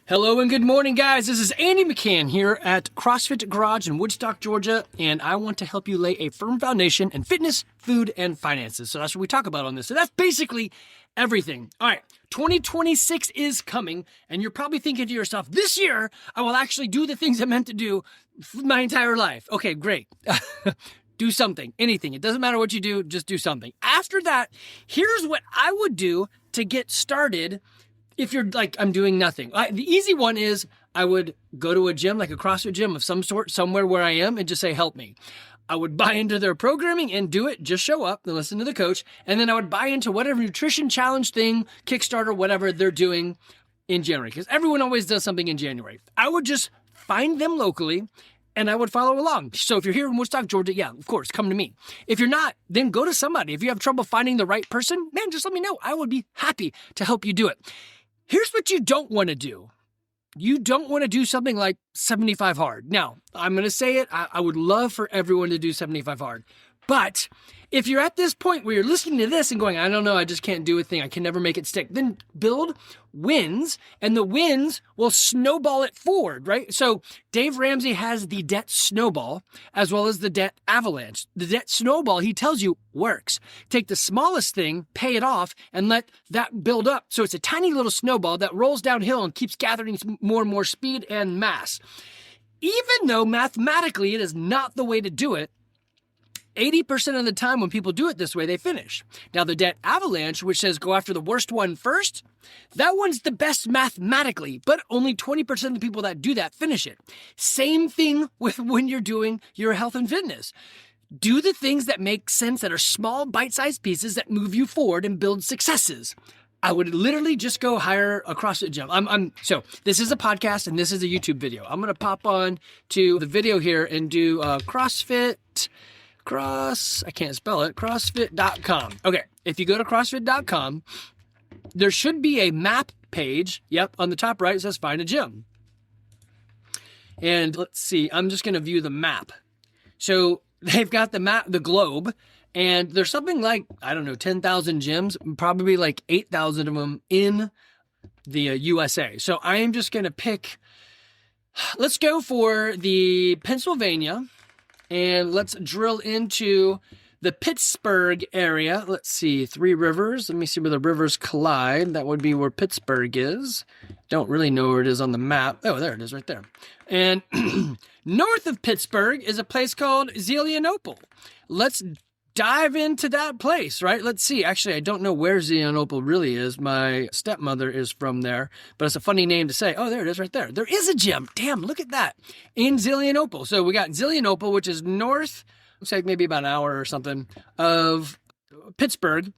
Hello and good morning, guys. This is Andy McCann here at CrossFit Garage in Woodstock, Georgia, and I want to help you lay a firm foundation in fitness, food, and finances. So that's what we talk about on this. So that's basically everything. All right, 2026 is coming, and you're probably thinking to yourself, this year, I will actually do the things I meant to do my entire life. Okay, great. Do something, anything. It doesn't matter what you do, just do something. After that, here's what I would do to get started. If you're like, I'm doing nothing. The easy one is I would go to a gym, like a CrossFit gym of some sort, somewhere where I am, and just say, help me. I would buy into their programming and do it, just show up and listen to the coach. And then I would buy into whatever nutrition challenge thing, Kickstarter, whatever they're doing in January. Because everyone always does something in January. I would just find them locally and I would follow along. So if you're here in Woodstock, Georgia, yeah, of course, come to me. If you're not, then go to somebody. If you have trouble finding the right person, man, just let me know. I would be happy to help you do it. Here's what you don't want to do. You don't want to do something like 75 hard. Now, I'm going to say it. I would love for everyone to do 75 hard. But if you're at this point where you're listening to this and going, I don't know, I just can't do a thing, I can never make it stick, then build wins, and the wins will snowball it forward, right? So Dave Ramsey has the debt snowball as well as the debt avalanche. The debt snowball, he tells you, works. Take the smallest thing, pay it off, and let that build up. So it's a tiny little snowball that rolls downhill and keeps gathering more and more speed and mass. Even though mathematically it is not the way to do it, 80% of the time when people do it this way, they finish. Now, the debt avalanche, which says go after the worst one first, that one's the best mathematically, but only 20% of the people that do that finish it. Same thing with when you're doing your health and fitness. Do the things that make sense, that are small, bite-sized pieces that move you forward and build successes. I would literally just go hire a CrossFit gym. So this is a podcast and this is a YouTube video. I'm going to pop on to the video here and do CrossFit.com. Okay, if you go to CrossFit.com, there should be a map page. Yep, on the top right, it says find a gym. And let's see, I'm just going to view the map. So they've got the map, the globe, and there's something like, 10,000 gyms, probably like 8,000 of them in the USA. So I am just going to pick, let's go for the Pennsylvania. And let's drill into the Pittsburgh area. Let's see, Three Rivers. Let me see where the rivers collide. That would be where Pittsburgh is. Don't really know where it is on the map. Oh, there it is right there. And north of Pittsburgh is a place called Zelienople. Let's dive into that place, right? Let's see. Actually, I don't know where Zelienople really is. My stepmother is from there, but it's a funny name to say. Oh, there it is right there. There is a gym. Damn, look at that. In Zelienople. So we got Zelienople, which is north, looks like maybe about an hour or something, of Pittsburgh.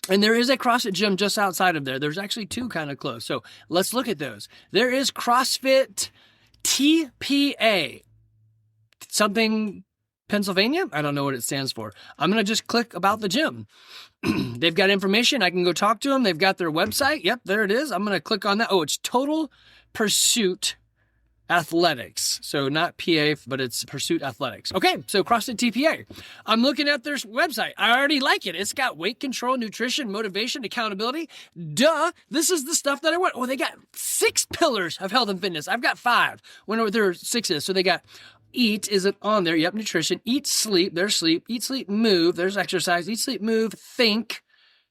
And there is a CrossFit gym just outside of there. There's actually two kind of close. So let's look at those. There is CrossFit TPA. Something Pennsylvania? I don't know what it stands for. I'm going to just click about the gym. They've got information. I can go talk to them. They've got their website. Yep, there it is. I'm going to click on that. Oh, it's Total Pursuit Athletics. So not PA, but it's Pursuit Athletics. Okay, so CrossFit TPA. I'm looking at their website. I already like it. It's got weight control, nutrition, motivation, accountability. Duh, this is the stuff that I want. Oh, they got 6 pillars of health and fitness. I've got 5. Wonder what their 6 is. So they got eat, is it on there? Yep, nutrition. Eat, sleep, there's sleep. Eat, sleep, move, there's exercise. Eat, sleep, move, think.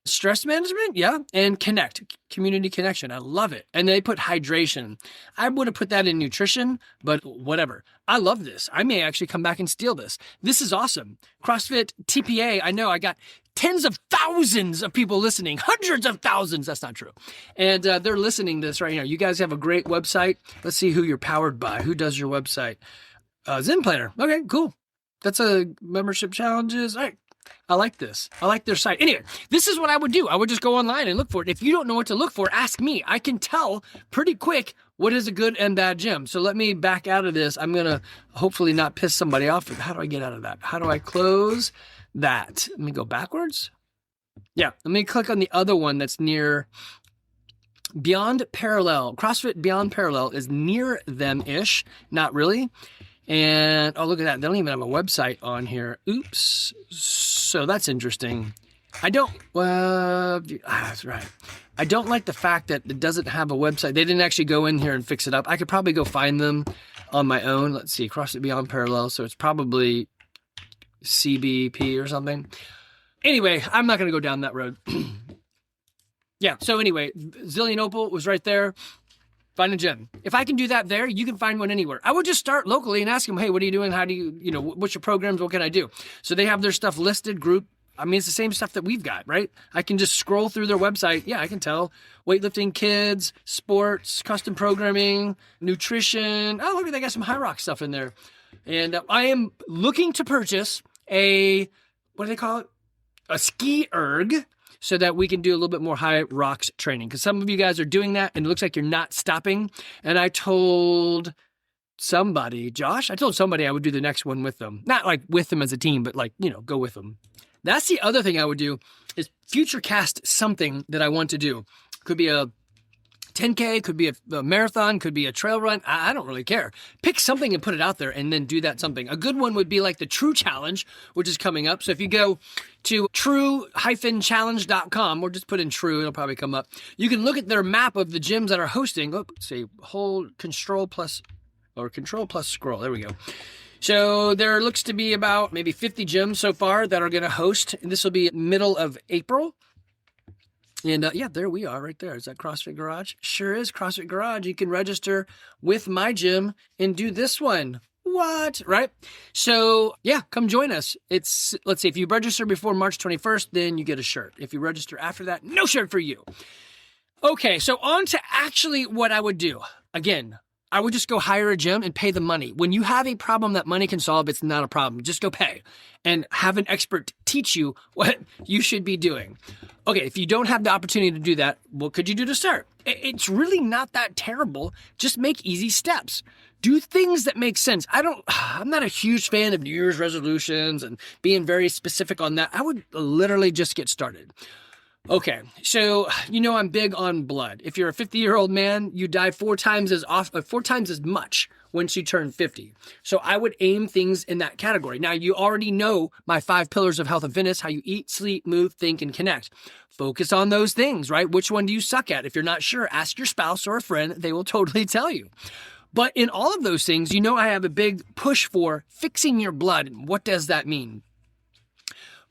Stress management, yeah. And connect, community connection. I love it. And they put hydration. I would have put that in nutrition, but whatever. I love this. I may actually come back and steal this. This is awesome. CrossFit TPA, I know I got tens of thousands of people listening, hundreds of thousands. That's not true. And they're listening to this right now. You guys have a great website. Let's see who you're powered by. Who does your website? Zen Planner. Okay, cool. That's a membership challenges. All right. I like this. I like their site. Anyway, this is what I would do. I would just go online and look for it. If you don't know what to look for, ask me. I can tell pretty quick what is a good and bad gym. So let me back out of this. I'm going to hopefully not piss somebody off. How do I get out of that? How do I close that? Let me go backwards. Yeah, let me click on the other one that's near Beyond Parallel. CrossFit Beyond Parallel is near them-ish. Not really. And, oh, look at that. They don't even have a website on here. Oops. So that's interesting. I don't, that's right. I don't like the fact that it doesn't have a website. They didn't actually go in here and fix it up. I could probably go find them on my own. Let's see, CrossFit Beyond Parallel. So it's probably CBP or something. Anyway, I'm not going to go down that road. Yeah, so anyway, Zillion Opal was right there. Find a gym. If I can do that there, you can find one anywhere. I would just start locally and ask them, hey, what are you doing? How do you, what's your programs? What can I do? So they have their stuff listed, group. I mean, it's the same stuff that we've got, right? I can just scroll through their website. Yeah, I can tell weightlifting, kids, sports, custom programming, nutrition. Oh, look, they got some high rock stuff in there. And I am looking to purchase what do they call it? A ski erg, so that we can do a little bit more high rocks training. Because some of you guys are doing that and it looks like you're not stopping. And I told somebody, Josh, I would do the next one with them. Not like with them as a team, but like, go with them. That's the other thing I would do is future cast something that I want to do. Could be a 10K, could be a marathon, could be a trail run. I don't really care. Pick something and put it out there and then do that something. A good one would be like the True Challenge, which is coming up. So if you go to true-challenge.com or just put in True, it'll probably come up. You can look at their map of the gyms that are hosting. Hold Control plus scroll. There we go. So there looks to be about maybe 50 gyms so far that are going to host. And this will be middle of April. And yeah, there we are right there. Is that CrossFit Garage? Sure is CrossFit Garage. You can register with my gym and do this one. What? Right? So yeah, come join us. Let's see, if you register before March 21st, then you get a shirt. If you register after that, no shirt for you. Okay, so on to actually what I would do. Again, I would just go hire a gym and pay the money. When you have a problem that money can solve, it's not a problem. Just go pay and have an expert teach you what you should be doing. Okay, if you don't have the opportunity to do that, what could you do to start? It's really not that terrible. Just make easy steps. Do things that make sense. I'm not a huge fan of New Year's resolutions and being very specific on that. I would literally just get started. Okay, so I'm big on blood. If you're a 50-year-old man, you die 4 times as much once you turn 50. So I would aim things in that category. Now, you already know my 5 pillars of health and fitness: how you eat, sleep, move, think, and connect. Focus on those things, right? Which one do you suck at? If you're not sure, ask your spouse or a friend. They will totally tell you. But in all of those things, I have a big push for fixing your blood. And what does that mean?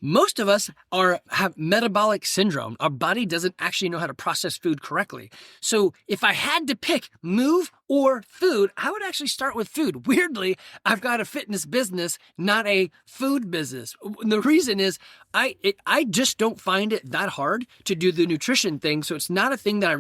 Most of us have metabolic syndrome. Our body doesn't actually know how to process food correctly. So if I had to pick move or food, I would actually start with food. Weirdly, I've got a fitness business, not a food business. The reason is I just don't find it that hard to do the nutrition thing. So it's not a thing that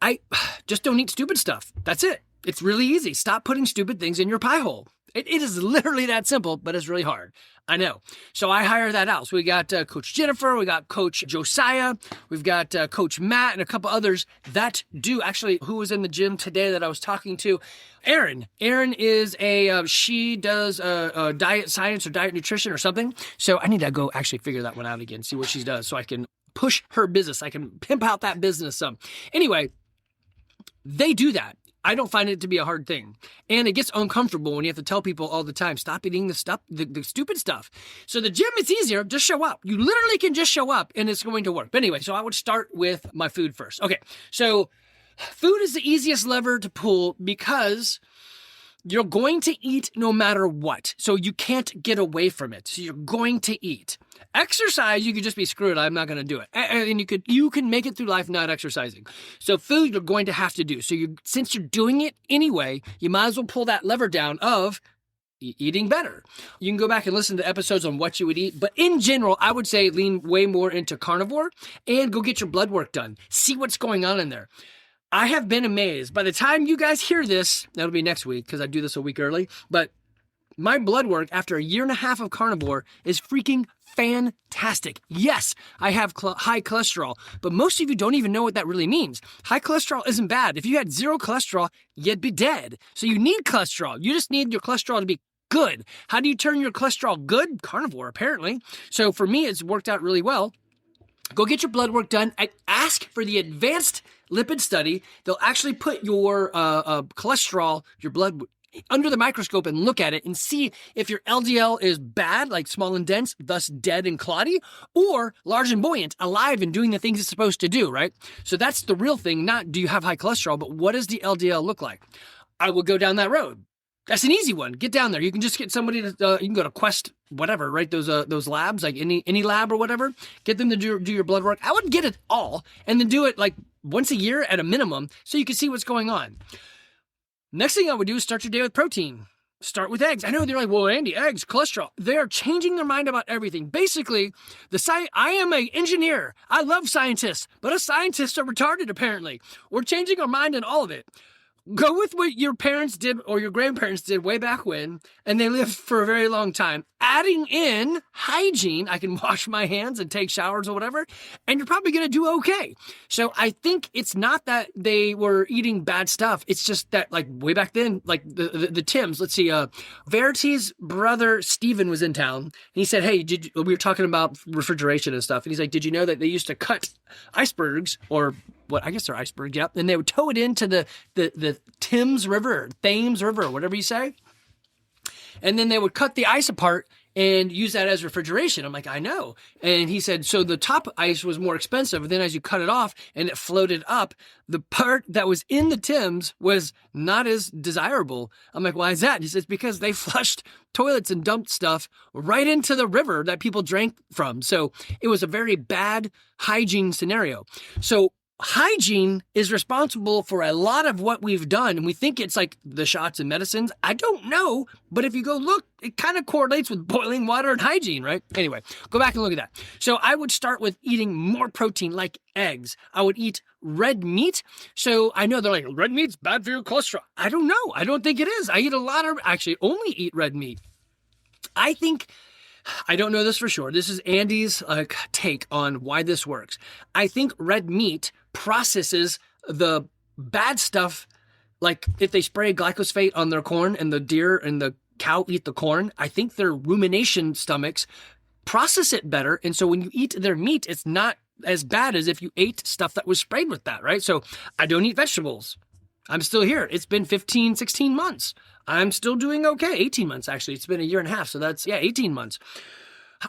I just don't eat stupid stuff. That's it. It's really easy. Stop putting stupid things in your pie hole. It is literally that simple, but it's really hard. I know. So I hire that out. So we got Coach Jennifer, we got Coach Josiah, we've got Coach Matt, and a couple others that do. Actually, who was in the gym today that I was talking to? Erin. Erin is she does diet science or diet nutrition or something. So I need to go actually figure that one out again, see what she does, so I can push her business. I can pimp out that business some. Anyway, they do that. I don't find it to be a hard thing. And it gets uncomfortable when you have to tell people all the time, stop eating the stupid stuff. So the gym, it's easier. Just show up. You literally can just show up and it's going to work. But anyway, so I would start with my food first. Okay, so food is the easiest lever to pull because you're going to eat no matter what. So you can't get away from it. So you're going to eat. Exercise, you could just be screwed. I'm not going to do it. And you can make it through life not exercising. So food, you're going to have to do. So since you're doing it anyway, you might as well pull that lever down of eating better. You can go back and listen to episodes on what you would eat. But in general, I would say lean way more into carnivore and go get your blood work done. See what's going on in there. I have been amazed. By the time you guys hear this, that'll be next week because I do this a week early, but my blood work after a year and a half of carnivore is freaking fantastic. Yes, I have high cholesterol, but most of you don't even know what that really means. High cholesterol isn't bad. If you had 0 cholesterol, you'd be dead. So you need cholesterol. You just need your cholesterol to be good. How do you turn your cholesterol good? Carnivore, apparently. So for me, it's worked out really well. Go get your blood work done. Ask for the advanced lipid study. They'll actually put your cholesterol, your blood under the microscope and look at it and see if your LDL is bad, like small and dense, thus dead and clotty, or large and buoyant, alive and doing the things it's supposed to do, right? So that's the real thing, not do you have high cholesterol, but what does the LDL look like? I will go down that road. That's an easy one. Get down there. You can just get somebody to, you can go to Quest, whatever, right? Those labs, like any lab or whatever. Get them to do your blood work. I would get it all and then do it like once a year at a minimum so you can see what's going on. Next thing I would do is start your day with protein. Start with eggs. I know they're like, well, Andy, eggs, cholesterol. They're changing their mind about everything. Basically, I am an engineer. I love scientists, but us scientists are retarded, apparently. We're changing our mind in all of it. Go with what your parents did or your grandparents did way back when, and they lived for a very long time. Adding in hygiene, I can wash my hands and take showers or whatever, and you're probably going to do okay. So I think it's not that they were eating bad stuff. It's just that, like, way back then, like the Tims, let's see, Verity's brother Steven was in town, and he said, hey, we were talking about refrigeration and stuff, and he's like, did you know that they used to cut icebergs, or what, I guess they're icebergs, yep, and they would tow it into the Thames River, whatever you say. And then they would cut the ice apart and use that as refrigeration. I'm like, I know. And he said, so the top ice was more expensive. Then as you cut it off and it floated up, the part that was in the Thames was not as desirable. I'm like, why is that? He says, because they flushed toilets and dumped stuff right into the river that people drank from. So it was a very bad hygiene scenario. So hygiene is responsible for a lot of what we've done, and we think it's like the shots and medicines. I don't know, but if you go look, it kind of correlates with boiling water and hygiene, right? Anyway, go back and look at that. So I would start with eating more protein, like eggs. I would eat red meat. So I know they're like, red meat's bad for your cholesterol. I don't know. I don't think it is. I eat a lot of, actually only eat red meat. I don't know this for sure. This is Andy's take on why this works. I think red meat processes the bad stuff, like if they spray glyphosate on their corn and the deer and the cow eat the corn, I think their rumination stomachs process it better. And so when you eat their meat, it's not as bad as if you ate stuff that was sprayed with that, right? So I don't eat vegetables. I'm still here. It's been 15, 16 months. I'm still doing okay. 18 months, actually. It's been a year and a half. So that's, 18 months.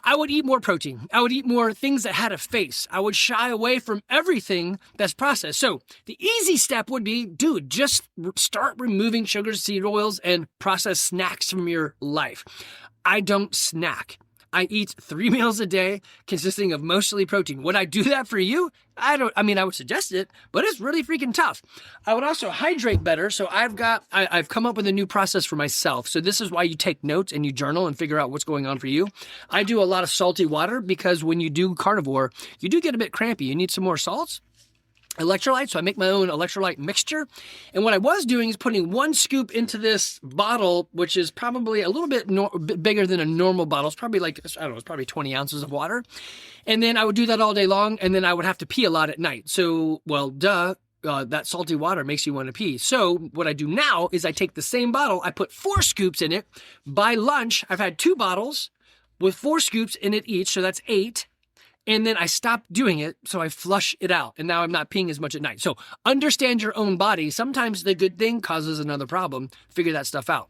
I would eat more protein. I would eat more things that had a face. I would shy away from everything that's processed. So the easy step would be, dude, just start removing sugars, seed oils, and processed snacks from your life. I don't snack. I eat 3 meals a day consisting of mostly protein. Would I do that for you? I would suggest it, but it's really freaking tough. I would also hydrate better. So I've come up with a new process for myself. So this is why you take notes and you journal and figure out what's going on for you. I do a lot of salty water because when you do carnivore, you do get a bit crampy. You need some more salts. Electrolytes, so I make my own electrolyte mixture. And what I was doing is putting 1 scoop into this bottle, which is probably a little bit bigger than a normal bottle. It's probably like, I don't know, it's probably 20 ounces of water. And then I would do that all day long, and then I would have to pee a lot at night. So, well, that salty water makes you want to pee. So what I do now is I take the same bottle, I put 4 scoops in it. By lunch, I've had 2 bottles with 4 scoops in it each, so that's 8. And then I stopped doing it, so I flush it out. And now I'm not peeing as much at night. So understand your own body. Sometimes the good thing causes another problem. Figure that stuff out.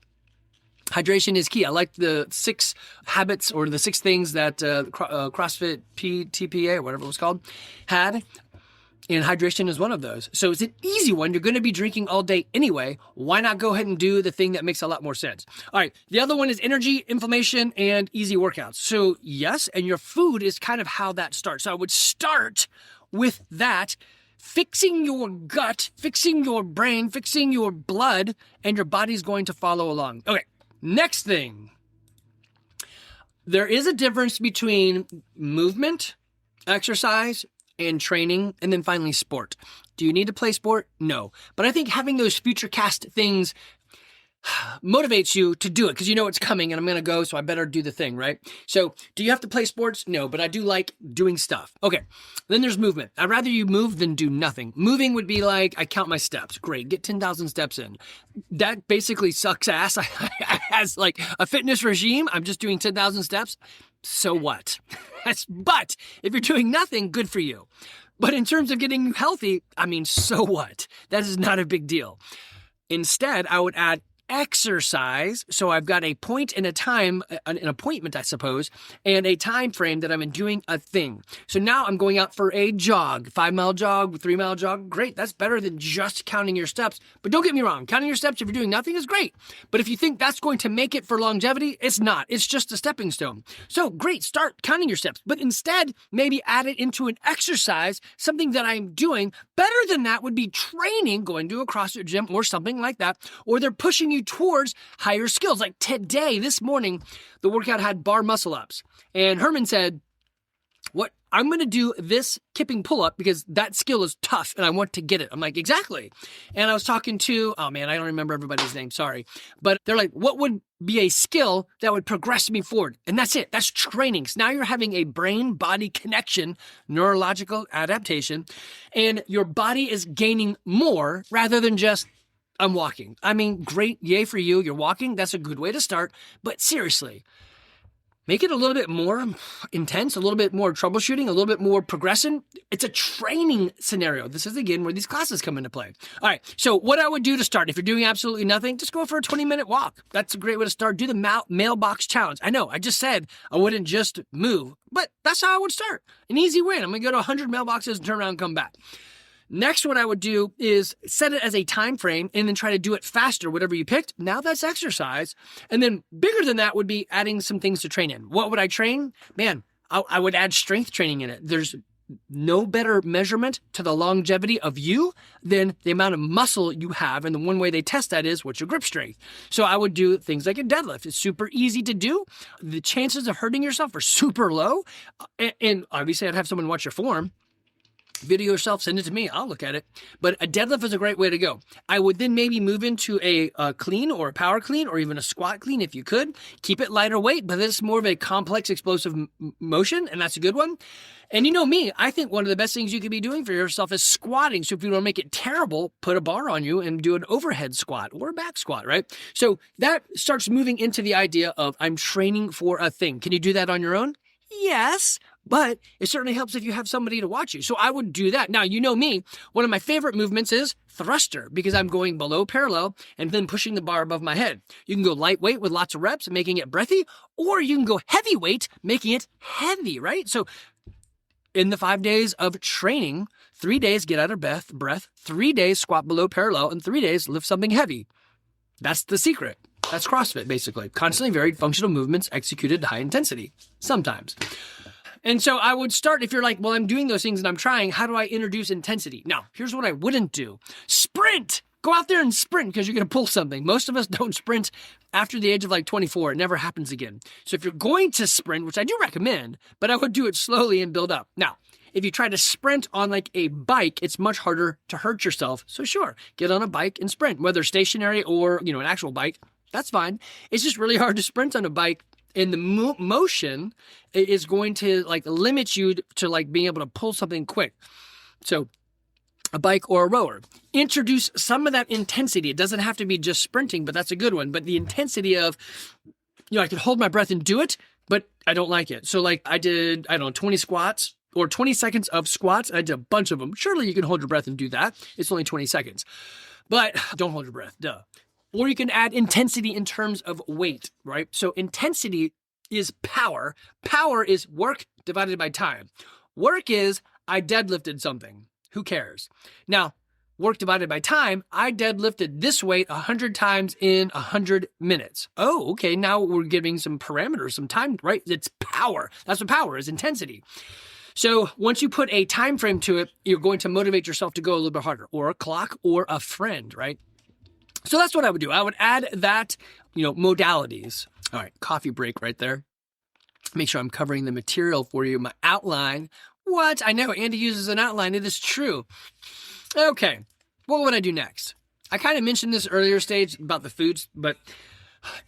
Hydration is key. I like the 6 habits or the 6 things that CrossFit TPA or whatever it was called had. And hydration is one of those. So it's an easy one. You're going to be drinking all day anyway. Why not go ahead and do the thing that makes a lot more sense? All right. The other one is energy, inflammation, and easy workouts. So yes, and your food is kind of how that starts. So I would start with that, fixing your gut, fixing your brain, fixing your blood, and your body's going to follow along. Okay. Next thing. There is a difference between movement, exercise, and training, and then finally sport. Do you need to play sport? No. But I think having those future cast things motivates you to do it because you know it's coming and I'm going to go, so I better do the thing, right? So do you have to play sports? No, but I do like doing stuff. Okay. Then there's movement. I'd rather you move than do nothing. Moving would be like, I count my steps. Great. Get 10,000 steps in. That basically sucks ass. As like a fitness regime, I'm just doing 10,000 steps. So what? But if you're doing nothing, good for you. But in terms of getting you healthy, so what? That is not a big deal. Instead, I would add exercise. So I've got a point and a time, an appointment, I suppose, and a time frame that I'm doing a thing. So now I'm going out for a jog, 5-mile jog, 3-mile jog. Great. That's better than just counting your steps. But don't get me wrong. Counting your steps if you're doing nothing is great. But if you think that's going to make it for longevity, it's not. It's just a stepping stone. So great. Start counting your steps, but instead maybe add it into an exercise, something that I'm doing. Better than that would be training, going to a CrossFit gym or something like that, or they're pushing you towards higher skills. Like today, this morning, the workout had bar muscle ups. And Herman said, "What? I'm going to do this kipping pull-up because that skill is tough and I want to get it." I'm like, exactly. And I was talking to, oh man, I don't remember everybody's name, sorry. But they're like, what would be a skill that would progress me forward? And that's it. That's training. So now you're having a brain-body connection, neurological adaptation, and your body is gaining more rather than just, I'm walking. I mean, great. Yay for you. You're walking. That's a good way to start. But seriously, make it a little bit more intense, a little bit more troubleshooting, a little bit more progression. It's a training scenario. This is, again, where these classes come into play. All right. So what I would do to start, if you're doing absolutely nothing, just go for a 20-minute walk. That's a great way to start. Do the mailbox challenge. I know. I just said I wouldn't just move, but that's how I would start. An easy win. I'm going to go to 100 mailboxes and turn around and come back. Next, what I would do is set it as a time frame and then try to do it faster, whatever you picked. Now that's exercise. And then bigger than that would be adding some things to train in. What would I train? Man, I would add strength training in it. There's no better measurement to the longevity of you than the amount of muscle you have. And the one way they test that is what's your grip strength. So I would do things like a deadlift. It's super easy to do. The chances of hurting yourself are super low. And obviously I'd have someone watch your form. Video yourself, send it to me. I'll look at it. But a deadlift is a great way to go. I would then maybe move into a clean or a power clean or even a squat clean if you could. Keep it lighter weight, but it's more of a complex explosive motion, and that's a good one. And you know me, I think one of the best things you could be doing for yourself is squatting. So if you want to make it terrible, put a bar on you and do an overhead squat or a back squat, right? So that starts moving into the idea of I'm training for a thing. Can you do that on your own? Yes, but it certainly helps if you have somebody to watch you. So I would do that. Now, you know me, one of my favorite movements is thruster because I'm going below parallel and then pushing the bar above my head. You can go lightweight with lots of reps and making it breathy, or you can go heavyweight, making it heavy, right? So in the 5 days of training, 3 days get out of breath, 3 days squat below parallel, and 3 days lift something heavy. That's the secret. That's CrossFit, basically. Constantly varied functional movements executed at high intensity, sometimes. And so I would start, if you're like, well, I'm doing those things and I'm trying, how do I introduce intensity? Now, here's what I wouldn't do. Sprint! Go out there and sprint because you're going to pull something. Most of us don't sprint after the age of like 24. It never happens again. So if you're going to sprint, which I do recommend, but I would do it slowly and build up. Now, if you try to sprint on like a bike, it's much harder to hurt yourself. So sure, get on a bike and sprint, whether stationary or, an actual bike. That's fine. It's just really hard to sprint on a bike, and the motion is going to like limit you to like being able to pull something quick. So a bike or a rower. Introduce some of that intensity. It doesn't have to be just sprinting, but that's a good one. But the intensity of, I can hold my breath and do it, but I don't like it. So like I did, 20 squats or 20 seconds of squats. I did a bunch of them. Surely you can hold your breath and do that. It's only 20 seconds, but don't hold your breath. Duh. Or you can add intensity in terms of weight, right? So intensity is power. Power is work divided by time. Work is I deadlifted something. Who cares? Now, work divided by time, I deadlifted this weight 100 times in 100 minutes. Oh, okay. Now we're giving some parameters, some time, right? It's power. That's what power is, intensity. So once you put a time frame to it, you're going to motivate yourself to go a little bit harder, or a clock or a friend, right? So that's what I would do. I would add that, modalities. All right, coffee break right there. Make sure I'm covering the material for you. My outline. What? I know Andy uses an outline. It is true. Okay, what would I do next? I kind of mentioned this earlier stage about the foods, but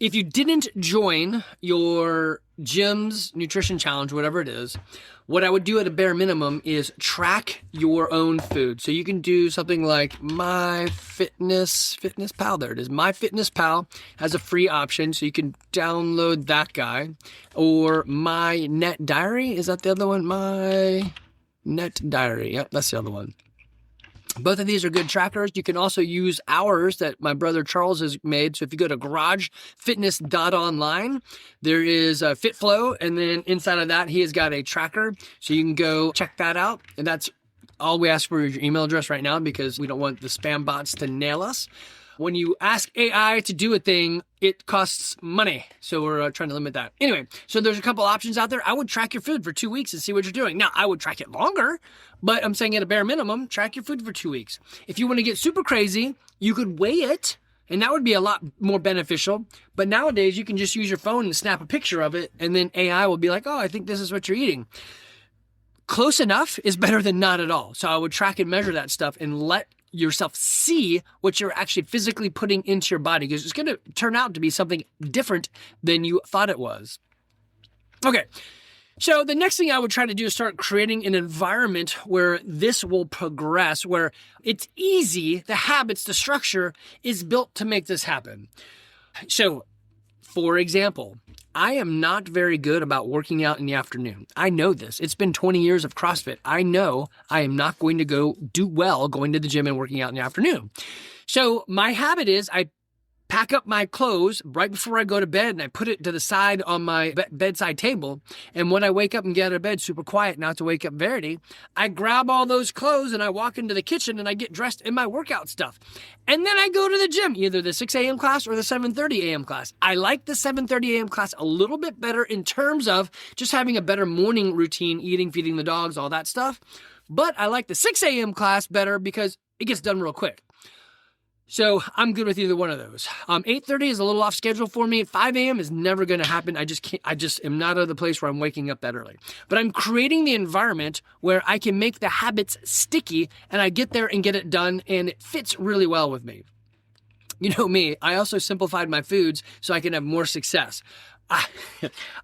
if you didn't join your gym's nutrition challenge, whatever it is, what I would do at a bare minimum is track your own food. So you can do something like MyFitnessPal. There it is. MyFitnessPal has a free option, so you can download that guy. Or My Net Diary. Is that the other one? My Net Diary. Yep, that's the other one. Both of these are good trackers. You can also use ours that my brother Charles has made. So if you go to garagefitness.online, there is a FitFlow, and then inside of that, he has got a tracker. So you can go check that out. And that's all we ask for is your email address right now because we don't want the spam bots to nail us. When you ask AI to do a thing, it costs money. So we're trying to limit that. Anyway, so there's a couple options out there. I would track your food for 2 weeks and see what you're doing. Now, I would track it longer, but I'm saying at a bare minimum, track your food for 2 weeks. If you want to get super crazy, you could weigh it, and that would be a lot more beneficial. But nowadays, you can just use your phone and snap a picture of it, and then AI will be like, oh, I think this is what you're eating. Close enough is better than not at all. So I would track and measure that stuff and let yourself see what you're actually physically putting into your body because it's going to turn out to be something different than you thought it was. Okay. So the next thing I would try to do is start creating an environment where this will progress, where it's easy, the habits, the structure is built to make this happen. So, for example, I am not very good about working out in the afternoon. I know this. It's been 20 years of CrossFit. I know I am not going to go do well going to the gym and working out in the afternoon. So my habit is I pack up my clothes right before I go to bed and I put it to the side on my bedside table. And when I wake up and get out of bed, super quiet, not to wake up Verity, I grab all those clothes and I walk into the kitchen and I get dressed in my workout stuff. And then I go to the gym, either the 6 a.m. class or the 7:30 a.m. class. I like the 7:30 a.m. class a little bit better in terms of just having a better morning routine, eating, feeding the dogs, all that stuff. But I like the 6 a.m. class better because it gets done real quick. So I'm good with either one of those. 8:30 is a little off schedule for me. 5 a.m. is never going to happen. I just am not at the place where I'm waking up that early. But I'm creating the environment where I can make the habits sticky and I get there and get it done and it fits really well with me. You know me, I also simplified my foods so I can have more success.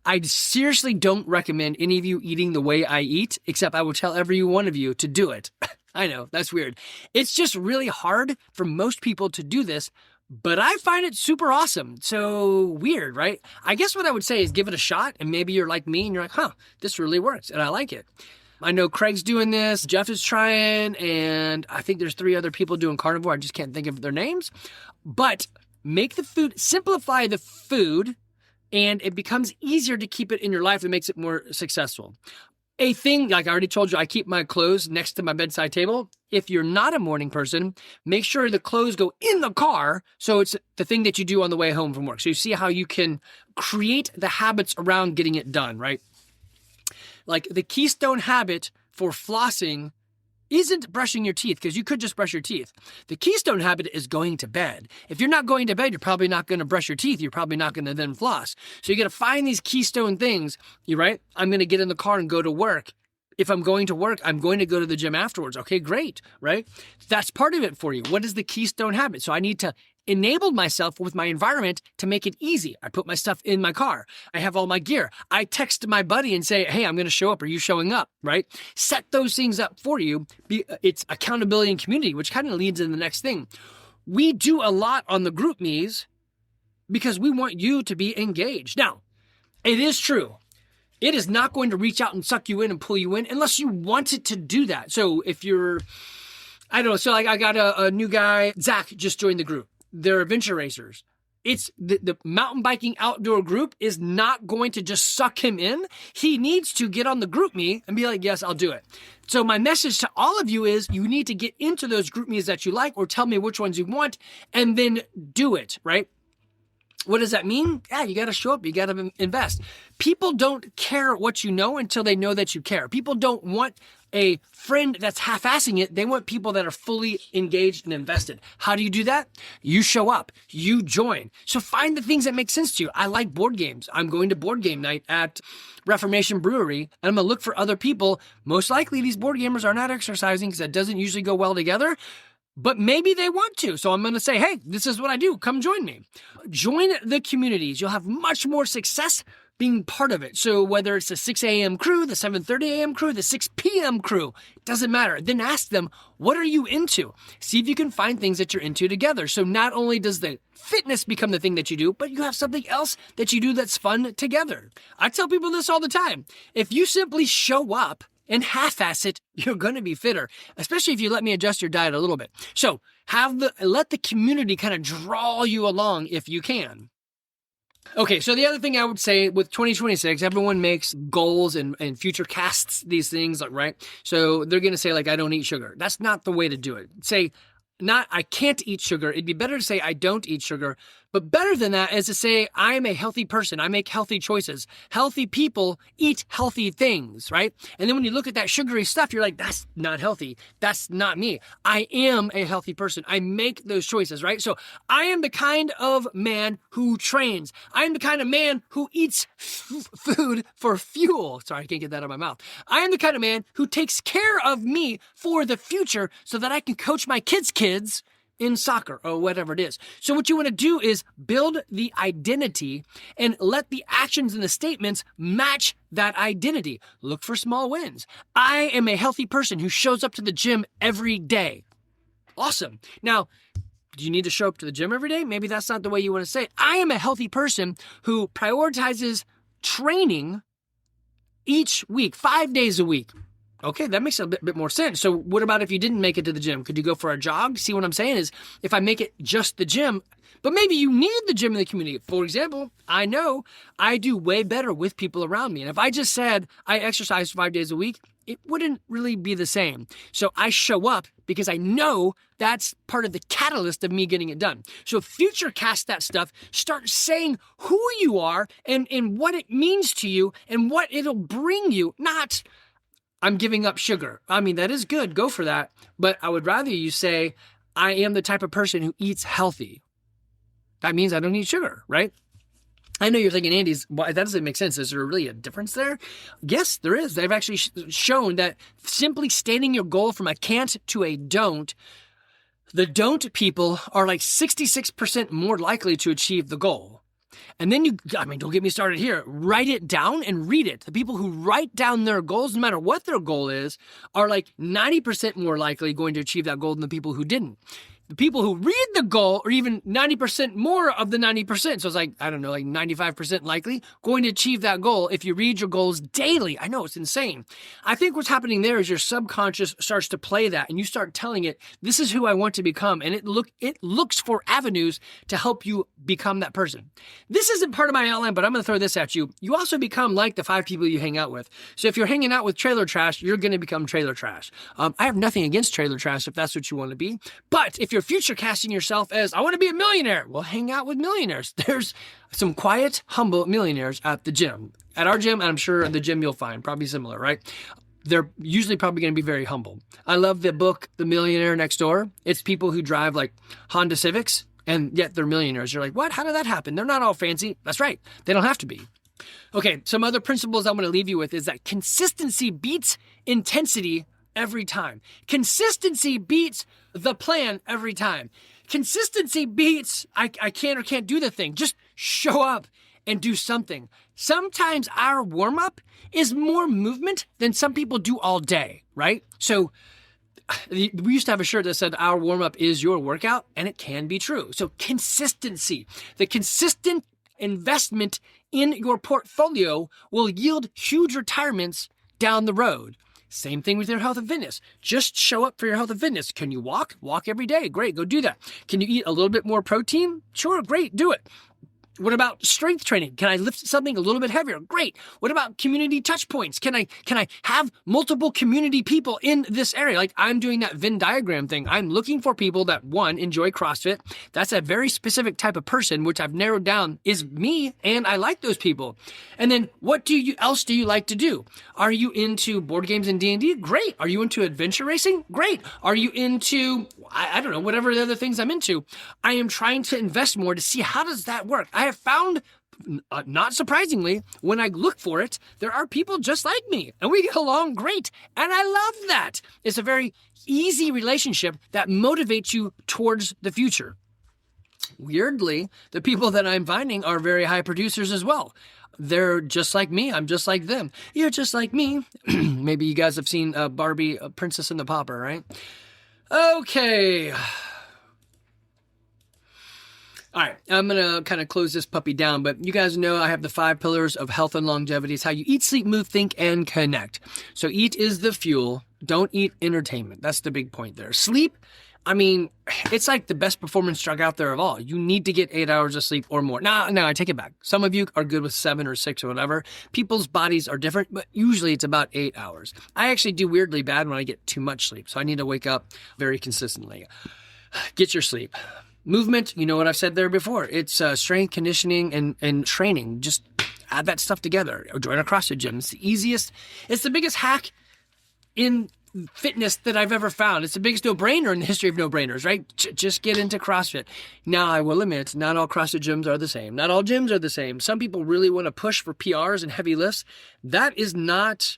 I seriously don't recommend any of you eating the way I eat, except I will tell every one of you to do it. I know, that's weird. It's just really hard for most people to do this, but I find it super awesome. So weird, right? I guess what I would say is give it a shot, and maybe you're like me and you're like, huh, this really works, and I like it. I know Craig's doing this, Jeff is trying, and I think there's 3 other people doing carnivore. I just can't think of their names. But make the food, simplify the food, and it becomes easier to keep it in your life. It makes it more successful. A thing, like I already told you, I keep my clothes next to my bedside table. If you're not a morning person, make sure the clothes go in the car so it's the thing that you do on the way home from work. So you see how you can create the habits around getting it done, right? Like the keystone habit for flossing isn't brushing your teeth, because you could just brush your teeth. The keystone habit is going to bed. If you're not going to bed, you're probably not going to brush your teeth. You're probably not going to then floss. So you got to find these keystone things. You're right. I'm going to get in the car and go to work. If I'm going to work, I'm going to go to the gym afterwards. Okay, great, right? That's part of it for you. What is the keystone habit? So I need to enable myself with my environment to make it easy. I put my stuff in my car. I have all my gear. I text my buddy and say, hey, I'm going to show up. Are you showing up, right? Set those things up for you. It's accountability and community, which kind of leads into the next thing. We do a lot on the group me's because we want you to be engaged. Now, it is true. It is not going to reach out and suck you in and pull you in unless you want it to do that. So if you're, I don't know, so like I got a new guy, Zach, just joined the group. They're adventure racers. It's the mountain biking outdoor group is not going to just suck him in. He needs to get on the group me and be like, yes, I'll do it. So my message to all of you is you need to get into those group me's that you like, or tell me which ones you want, and then do it, right? What does that mean? Yeah, you got to show up. You got to invest. People don't care what you know until they know that you care. People don't want a friend that's half-assing it. They want people that are fully engaged and invested. How do you do that? You show up. You join. So find the things that make sense to you. I like board games. I'm going to board game night at Reformation Brewery, and I'm going to look for other people. Most likely these board gamers are not exercising because that doesn't usually go well together. But maybe they want to. So I'm going to say, hey, this is what I do. Come join me. Join the communities. You'll have much more success being part of it. So whether it's the 6 a.m. crew, the 7:30 a.m. crew, the 6 p.m. crew, it doesn't matter. Then ask them, what are you into? See if you can find things that you're into together. So not only does the fitness become the thing that you do, but you have something else that you do that's fun together. I tell people this all the time. If you simply show up and half-ass it, you're going to be fitter, especially if you let me adjust your diet a little bit. So let the community kind of draw you along if you can. Okay, so the other thing I would say with 2026, everyone makes goals and future casts these things, like, right? So they're going to say, like, I don't eat sugar. That's not the way to do it. Say, not I can't eat sugar. It'd be better to say I don't eat sugar. But better than that is to say I am a healthy person. I make healthy choices. Healthy people eat healthy things, right? And then when you look at that sugary stuff, you're like, that's not healthy. That's not me. I am a healthy person. I make those choices, right? So I am the kind of man who trains. I am the kind of man who eats food for fuel. Sorry, I can't get that out of my mouth. I am the kind of man who takes care of me for the future so that I can coach my kids' in soccer or whatever it is. So what you want to do is build the identity and let the actions and the statements match that identity. Look for small wins. I am a healthy person who shows up to the gym every day. Awesome. Now, do you need to show up to the gym every day? Maybe that's not the way you want to say it. I am a healthy person who prioritizes training each week, 5 days a week. Okay, that makes a bit more sense. So what about if you didn't make it to the gym? Could you go for a jog? See what I'm saying is if I make it just the gym, but maybe you need the gym in the community. For example, I know I do way better with people around me. And if I just said I exercise 5 days a week, it wouldn't really be the same. So I show up because I know that's part of the catalyst of me getting it done. So future cast that stuff, start saying who you are and what it means to you and what it'll bring you, not I'm giving up sugar. I mean, that is good. Go for that. But I would rather you say, I am the type of person who eats healthy. That means I don't eat sugar, right? I know you're thinking, Andy, that doesn't make sense. Is there really a difference there? Yes, there is. They've actually shown that simply stating your goal from a can't to a don't, the don't people are like 66% more likely to achieve the goal. And then don't get me started here. Write it down and read it. The people who write down their goals, no matter what their goal is, are like 90% more likely going to achieve that goal than the people who didn't. The people who read the goal are even 90% more of the 90%. So it's like, I don't know, like 95% likely going to achieve that goal if you read your goals daily. I know, it's insane. I think what's happening there is your subconscious starts to play that and you start telling it, this is who I want to become. And it looks for avenues to help you become that person. This isn't part of my outline, but I'm going to throw this at you. You also become like the 5 people you hang out with. So if you're hanging out with trailer trash, you're going to become trailer trash. I have nothing against trailer trash if that's what you want to be. But if you're future casting yourself as, I want to be a millionaire, well, hang out with millionaires. There's some quiet, humble millionaires at the gym. At our gym, and I'm sure at the gym you'll find, probably similar, right? They're usually probably going to be very humble. I love the book, The Millionaire Next Door. It's people who drive like Honda Civics, and yet they're millionaires. You're like, what? How did that happen? They're not all fancy. That's right. They don't have to be. Okay, some other principles I'm going to leave you with is that consistency beats intensity every time. Consistency beats the plan every time. Consistency beats I can or can't do the thing. Just show up and do something. Sometimes our warm-up is more movement than some people do all day, right? So we used to have a shirt that said our warm-up is your workout, and it can be true. So consistency, the consistent investment in your portfolio will yield huge retirements down the road. Same thing with your health and fitness. Just show up for your health and fitness. Can you walk? Walk every day. Great, go do that. Can you eat a little bit more protein? Sure, great, do it. What about strength training? Can I lift something a little bit heavier? Great. What about community touch points? Can I have multiple community people in this area? Like I'm doing that Venn diagram thing. I'm looking for people that, one, enjoy CrossFit. That's a very specific type of person, which I've narrowed down is me, and I like those people. And then what else do you like to do? Are you into board games and D&D? Great. Are you into adventure racing? Great. Are you into, I don't know, whatever the other things I'm into? I am trying to invest more to see how does that work. I have found, not surprisingly, when I look for it, there are people just like me, and we get along great, and I love that. It's a very easy relationship that motivates you towards the future. Weirdly, the people that I'm finding are very high producers as well. They're just like me. I'm just like them. You're just like me. Maybe you guys have seen Barbie, Princess and the Pauper, right? Okay. All right, I'm going to kind of close this puppy down, but you guys know I have the 5 pillars of health and longevity. It's how you eat, sleep, move, think, and connect. So eat is the fuel. Don't eat entertainment. That's the big point there. Sleep, I mean, it's like the best performance drug out there of all. You need to get 8 hours of sleep or more. No, I take it back. Some of you are good with 7 or 6 or whatever. People's bodies are different, but usually it's about 8 hours. I actually do weirdly bad when I get too much sleep, so I need to wake up very consistently. Get your sleep. Movement, you know what I've said there before. It's strength, conditioning, and training. Just add that stuff together. Or join a CrossFit gym. It's the easiest. It's the biggest hack in fitness that I've ever found. It's the biggest no-brainer in the history of no-brainers, right? Just get into CrossFit. Now, I will admit, not all CrossFit gyms are the same. Not all gyms are the same. Some people really want to push for PRs and heavy lifts. That is not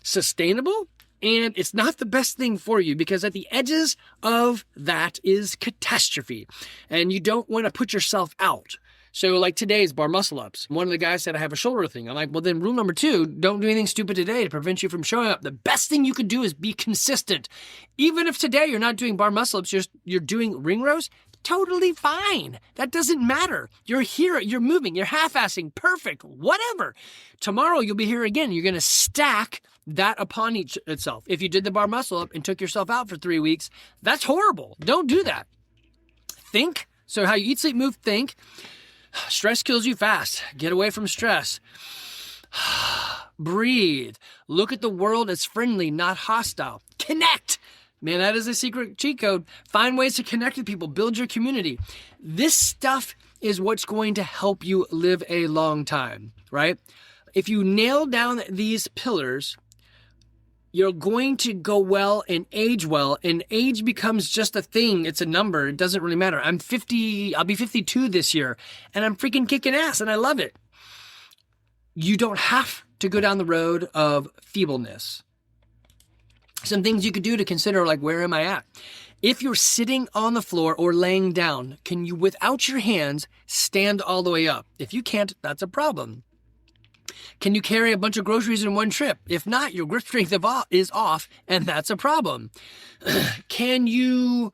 sustainable. And it's not the best thing for you because at the edges of that is catastrophe. And you don't want to put yourself out. So like today's bar muscle ups. One of the guys said, I have a shoulder thing. I'm like, well, then rule number 2, don't do anything stupid today to prevent you from showing up. The best thing you could do is be consistent. Even if today you're not doing bar muscle ups, you're doing ring rows, totally fine. That doesn't matter. You're here, you're moving, you're half-assing, perfect, whatever. Tomorrow you'll be here again. You're going to stack that upon itself. If you did the bar muscle up and took yourself out for 3 weeks, that's horrible. Don't do that. Think. So how you eat, sleep, move, think. Stress kills you fast. Get away from stress. Breathe. Look at the world as friendly, not hostile. Connect. Man, that is a secret cheat code. Find ways to connect with people. Build your community. This stuff is what's going to help you live a long time, right? If you nail down these pillars, you're going to go well and age becomes just a thing. It's a number. It doesn't really matter. I'm 50, I'll be 52 this year, and I'm freaking kicking ass, and I love it. You don't have to go down the road of feebleness. Some things you could do to consider, like, where am I at? If you're sitting on the floor or laying down, can you, without your hands, stand all the way up? If you can't, that's a problem. Can you carry a bunch of groceries in one trip? If not, your grip strength is off, and that's a problem. Can you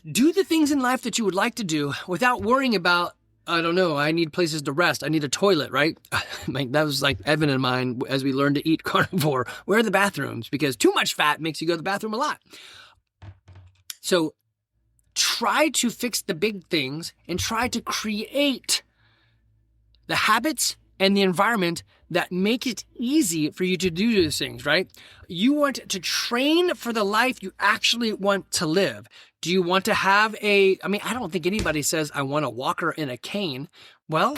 do the things in life that you would like to do without worrying about, I don't know, I need places to rest. I need a toilet, right? That was like Evan and mine as we learned to eat carnivore. Where are the bathrooms? Because too much fat makes you go to the bathroom a lot. So try to fix the big things and try to create the habits and the environment that make it easy for you to do these things, right? You want to train for the life you actually want to live. Do you want to have I don't think anybody says, I want a walker and a cane. Well,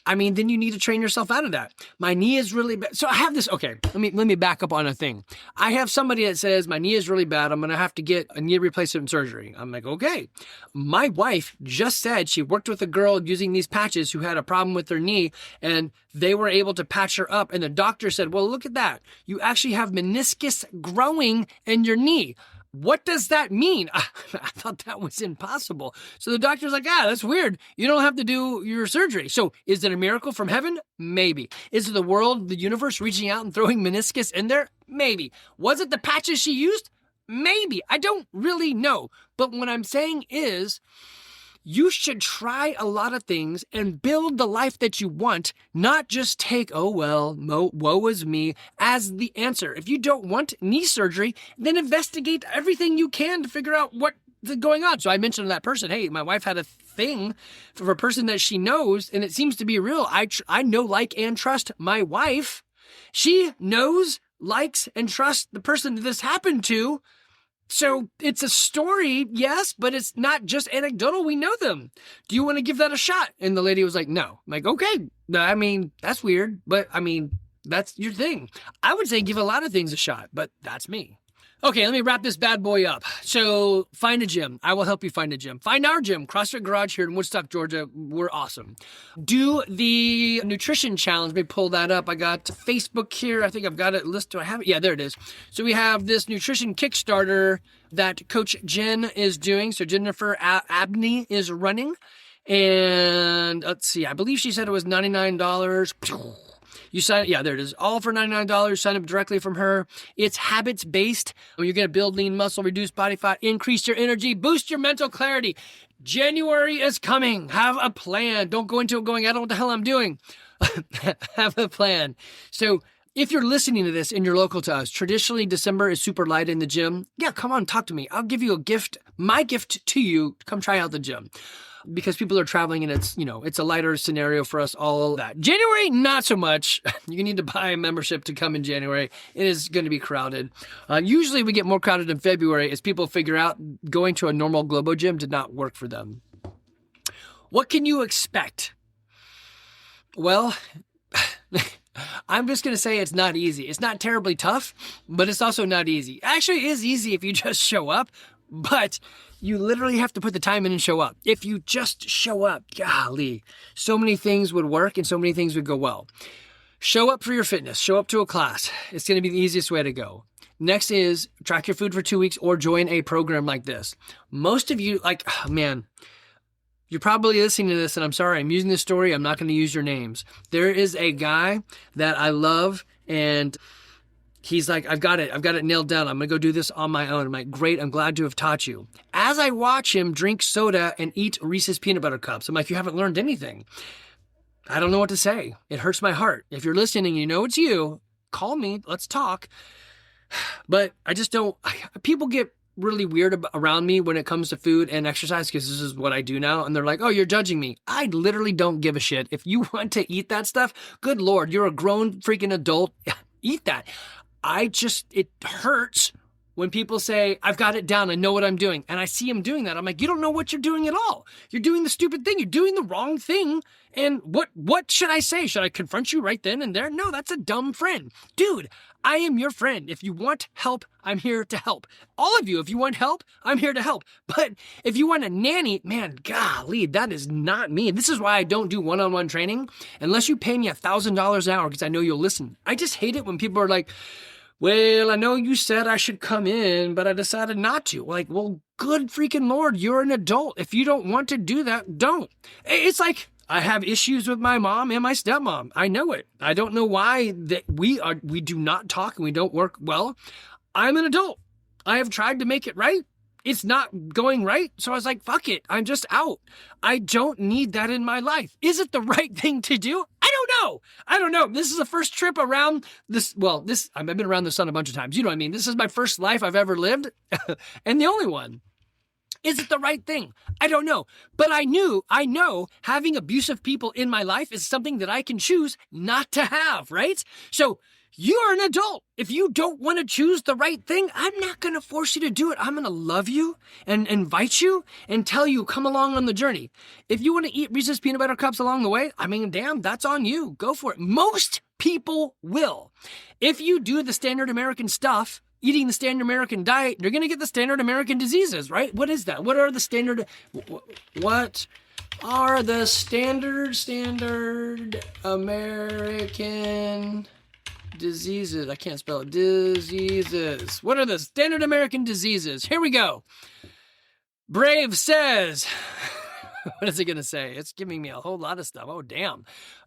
then you need to train yourself out of that. My knee is really bad. So I have this, okay, let me back up on a thing. I have somebody that says, my knee is really bad. I'm going to have to get a knee replacement surgery. I'm like, okay. My wife just said she worked with a girl using these patches who had a problem with their knee, and they were able to patch her up. And the doctor said, well, look at that. You actually have meniscus growing in your knee. What does that mean? I thought that was impossible. So the doctor's like, that's weird. You don't have to do your surgery. So is it a miracle from heaven? Maybe. Is it the world, the universe reaching out and throwing meniscus in there? Maybe. Was it the patches she used? Maybe. I don't really know. But what I'm saying is, you should try a lot of things and build the life that you want, not just take, woe is me, as the answer. If you don't want knee surgery, then investigate everything you can to figure out what's going on. So I mentioned to that person, hey, my wife had a thing for a person that she knows, and it seems to be real. I know, like, and trust my wife. She knows, likes, and trusts the person that this happened to. So it's a story, yes, but it's not just anecdotal. We know them. Do you want to give that a shot? And the lady was like, no. I'm like, okay, that's weird, but that's your thing. I would say give a lot of things a shot, but that's me. Okay, let me wrap this bad boy up. So find a gym. I will help you find a gym. Find our gym, CrossFit Garage here in Woodstock, Georgia. We're awesome. Do the nutrition challenge. Let me pull that up. I got Facebook here. I think I've got it listed. Do I have it? Yeah, there it is. So we have this nutrition Kickstarter that Coach Jen is doing. So Jennifer Abney is running. And let's see, I believe she said it was $99. You sign, there it is, all for $99. Sign up directly from her. It's habits-based. You're going to build lean muscle, reduce body fat, increase your energy, boost your mental clarity. January is coming. Have a plan. Don't go into it going, I don't know what the hell I'm doing. Have a plan. So if you're listening to this and you're local to us, traditionally December is super light in the gym. Yeah, come on, talk to me. I'll give you a gift. My gift to you, come try out the gym. Because people are traveling and it's a lighter scenario for us, all that. January, not so much. You need to buy a membership to come in January. It is going to be crowded. Usually we get more crowded in February as people figure out going to a normal Globo gym did not work for them. What can you expect? Well, I'm just going to say it's not easy. It's not terribly tough, but it's also not easy. Actually, it is easy if you just show up, but you literally have to put the time in and show up. If you just show up, golly, so many things would work and so many things would go well. Show up for your fitness. Show up to a class. It's going to be the easiest way to go. Next is track your food for 2 weeks or join a program like this. Most of you, you're probably listening to this, and I'm sorry, I'm using this story. I'm not going to use your names. There is a guy that I love, and he's like, I've got it nailed down. I'm going to go do this on my own. I'm like, great, I'm glad to have taught you. As I watch him drink soda and eat Reese's peanut butter cups, I'm like, you haven't learned anything. I don't know what to say. It hurts my heart. If you're listening, you know it's you. Call me. Let's talk. But I just don't, people get really weird around me when it comes to food and exercise because this is what I do now. And they're like, oh, you're judging me. I literally don't give a shit. If you want to eat that stuff, good Lord, you're a grown freaking adult. Eat that. It hurts when people say, I've got it down. I know what I'm doing. And I see them doing that. I'm like, you don't know what you're doing at all. You're doing the stupid thing. You're doing the wrong thing. And what should I say? Should I confront you right then and there? No, that's a dumb friend. Dude, I am your friend. If you want help, I'm here to help. All of you, if you want help, I'm here to help. But if you want a nanny, man, golly, that is not me. This is why I don't do one-on-one training unless you pay me $1,000 an hour because I know you'll listen. I just hate it when people are like, well, I know you said I should come in, but I decided not to. Like, well, good freaking Lord, you're an adult. If you don't want to do that, don't. It's like, I have issues with my mom and my stepmom. I know it. I don't know why that we do not talk and we don't work well. I'm an adult. I have tried to make it right. It's not going right. So I was like, fuck it. I'm just out. I don't need that in my life. Is it the right thing to do? I don't know. This is the first trip around this. Well, I've been around the sun a bunch of times. You know what I mean? This is my first life I've ever lived and the only one. Is it the right thing? I don't know. But I know having abusive people in my life is something that I can choose not to have, right? So you're an adult. If you don't want to choose the right thing, I'm not going to force you to do it. I'm going to love you and invite you and tell you, come along on the journey. If you want to eat Reese's peanut butter cups along the way, I mean, damn, that's on you. Go for it. Most people will. If you do the standard American stuff, eating the standard American diet, you're going to get the standard American diseases, right? What is that? What are the standard American diseases? I can't spell it. Diseases. What are the standard American diseases? Here we go. Brave says, what is it going to say? It's giving me a whole lot of stuff. Oh, damn.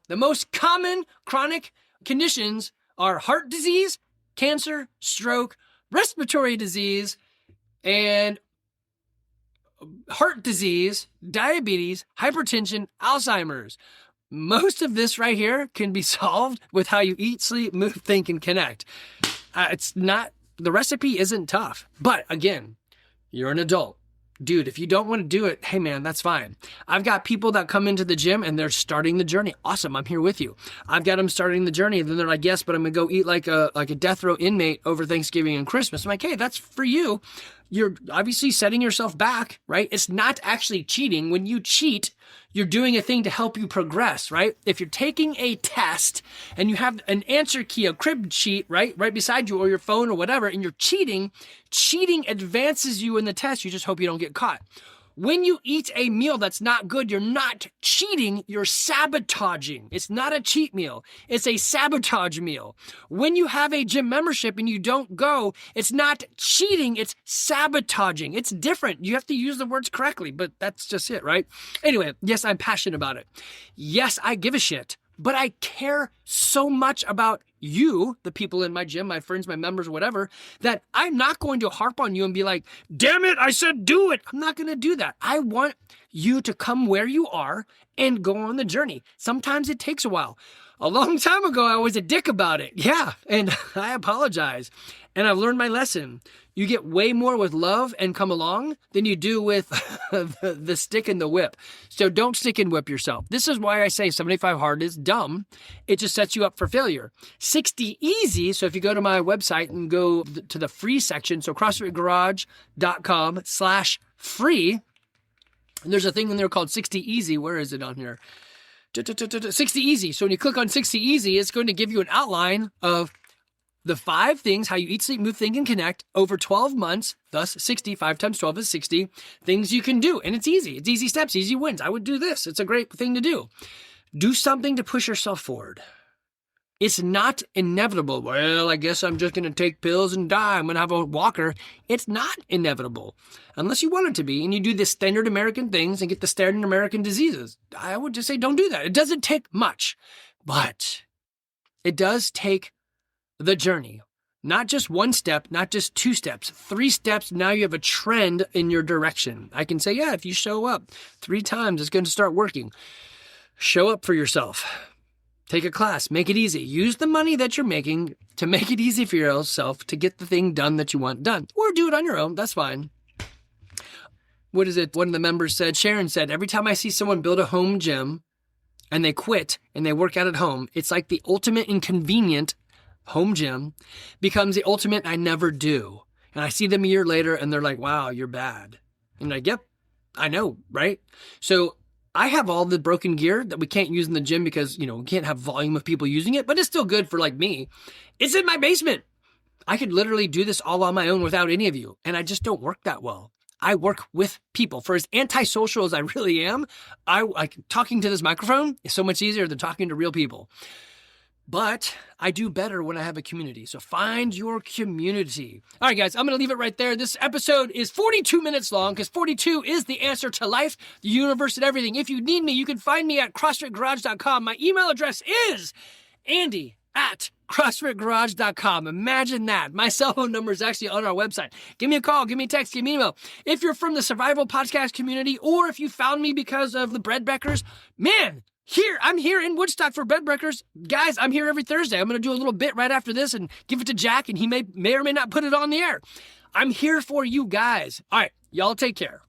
The most common chronic conditions are heart disease, cancer, stroke, respiratory disease, and heart disease, diabetes, hypertension, Alzheimer's. Most of this right here can be solved with how you eat, sleep, move, think, and connect. The recipe isn't tough. But again, you're an adult. Dude, if you don't want to do it, hey man, that's fine. I've got people that come into the gym and they're starting the journey. Awesome, I'm here with you. I've got them starting the journey, and then they're like, yes, but I'm gonna go eat like a death row inmate over Thanksgiving and Christmas. I'm like, hey, that's for you. You're obviously setting yourself back, right? It's not actually cheating. When you cheat, you're doing a thing to help you progress, right? If you're taking a test and you have an answer key, a crib sheet, right beside you, or your phone or whatever, and you're cheating advances you in the test. You just hope you don't get caught. When you eat a meal that's not good, you're not cheating, you're sabotaging. It's not a cheat meal. It's a sabotage meal. When you have a gym membership and you don't go, it's not cheating, it's sabotaging. It's different. You have to use the words correctly, but that's just it, right? Anyway, yes, I'm passionate about it. Yes, I give a shit. But I care so much about you, the people in my gym, my friends, my members, whatever, that I'm not going to harp on you and be like, damn it, I said do it. I'm not going to do that. I want you to come where you are and go on the journey. Sometimes it takes a while. A long time ago, I was a dick about it. Yeah, and I apologize. And I've learned my lesson. You get way more with love and come along than you do with the stick and the whip. So don't stick and whip yourself. This is why I say 75 hard is dumb. It just sets you up for failure. 60 easy. So if you go to my website and go to the free section, so CrossFitGarage.com/free, and there's a thing in there called 60 easy. Where is it on here? 60 easy. So when you click on 60 easy, it's going to give you an outline of the 5 things, how you eat, sleep, move, think, and connect over 12 months, thus 65 times 12 is 60 things you can do. And it's easy. It's easy steps, easy wins. I would do this. It's a great thing to do. Do something to push yourself forward. It's not inevitable. Well, I guess I'm just going to take pills and die. I'm going to have a walker. It's not inevitable unless you want it to be and you do the standard American things and get the standard American diseases. I would just say don't do that. It doesn't take much, but it does take the journey. Not just 1 step, not just 2 steps, 3 steps. Now you have a trend in your direction. I can say, yeah, if you show up 3 times, it's going to start working. Show up for yourself. Take a class, make it easy. Use the money that you're making to make it easy for yourself to get the thing done that you want done. Or do it on your own, that's fine. What is it? One of the members said, Sharon said, every time I see someone build a home gym and they quit and they work out at home, it's like the ultimate inconvenient home gym becomes the ultimate I never do. And I see them a year later and they're like, wow, you're bad. And I'm like, yep, I know, right? So I have all the broken gear that we can't use in the gym because, we can't have volume of people using it, but it's still good for like me. It's in my basement. I could literally do this all on my own without any of you. And I just don't work that well. I work with people. For as antisocial as I really am, talking to this microphone is so much easier than talking to real people. But I do better when I have a community. So find your community. All right, guys, I'm going to leave it right there. This episode is 42 minutes long because 42 is the answer to life, the universe, and everything. If you need me, you can find me at CrossFitGarage.com. My email address is Andy@CrossFitGarage.com. Imagine that. My cell phone number is actually on our website. Give me a call, give me a text, give me an email. If you're from the Survival Podcast community or if you found me because of the Breadbreakers, man, I'm here in Woodstock for Breadbreakers. Guys, I'm here every Thursday. I'm going to do a little bit right after this and give it to Jack, and he may or may not put it on the air. I'm here for you guys. All right, y'all take care.